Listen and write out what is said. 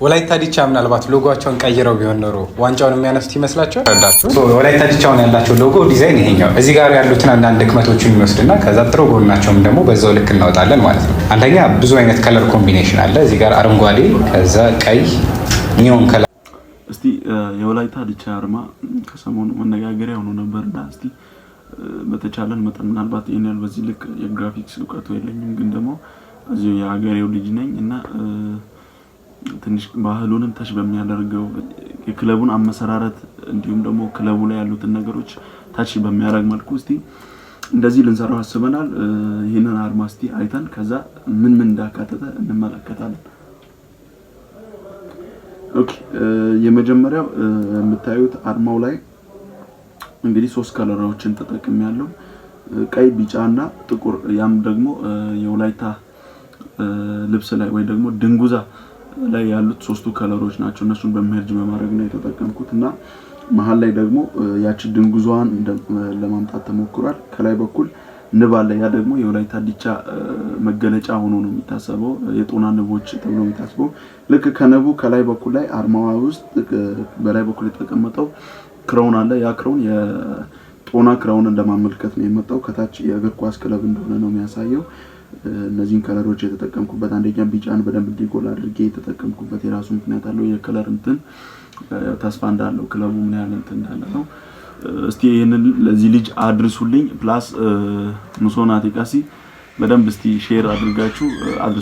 ወላይታ ዲቻ ምናልባት ሎጎአቸውን ቀይረው ቢሆን ኖሮ ዋንጫውን የሚያነሱት ይመስላችኋል? ረዳችሁ ወላይታ ዲቻውን ያላቸው ሎጎ ዲዛይን ይሄኛው እዚህ ጋር ያሉትን አንዳንድ ድክመቶችን የሚወስድና ከዛ ጥሩ ጎናቸውም ደግሞ በዛው ልክ እናወጣለን ማለት ነው። አንደኛ ብዙ አይነት ከለር ኮምቢኔሽን አለ። እዚህ ጋር አረንጓዴ፣ ከዛ ቀይ፣ ኒዮን ከለር። እስቲ የወላይታ ዲቻ አርማ ከሰሞኑ መነጋገሪያ ሆኖ ነበርና እስቲ በተቻለን መጠን ምናልባት ይሄን በዚህ ልክ የግራፊክስ እውቀቱ የለኝም፣ ግን ደግሞ እዚሁ የሀገሬው ልጅ ነኝ እና ትንሽ ባህሉንም ተሽ በሚያደርገው የክለቡን አመሰራረት እንዲሁም ደግሞ ክለቡ ላይ ያሉትን ነገሮች ታች በሚያደርግ መልኩ እስቲ እንደዚህ ልንሰራው አስበናል። ይሄንን አርማ እስቲ አይተን ከዛ ምን እንዳካተተ እንመለከታለን። ኦኬ የመጀመሪያው የምታዩት አርማው ላይ እንግዲህ 3 ከለሮችን ተጠቅሜያለሁ። ቀይ፣ ቢጫና ጥቁር። ያም ደግሞ የወላይታ ልብስ ላይ ወይ ደግሞ ድንጉዛ ላይ ያሉት 3ቱ ከለሮች ናቸው። እነሱን በመርጅ በማድረግ ነው የተጠቀምኩት እና መሃል ላይ ደግሞ ያቺ ድንጉዟን ለማምጣት ተሞክሯል። ከላይ በኩል ንብ አለ። ያ ደግሞ የወላይታ ዲቻ መገለጫ ሆኖ ነው የሚታሰበው። የጦና ንቦች ተብሎ የሚታሰበው ልክ ከነቡ ከላይ በኩል ላይ አርማዋ ውስጥ በላይ በኩል የተቀመጠው ክራውን አለ። ያ ክራውን የጦና ክራውን እንደማመልከት ነው የመጣው። ከታች የእግር ኳስ ክለብ እንደሆነ ነው የሚያሳየው። እነዚህን ከለሮች የተጠቀምኩበት አንደኛ ቢጫን በደንብ እንዲጎላ አድርጌ የተጠቀምኩበት የራሱ ምክንያት አለው። የከለር እንትን ተስፋ እንዳለው ክለቡ ምን ያህል እንትን እንዳለ ነው። እስቲ ይሄንን ለዚህ ልጅ አድርሱልኝ። ፕላስ ሙሶናቲ ቃሲ በደንብ እስቲ ሼር አድርጋችሁ አድርሱ።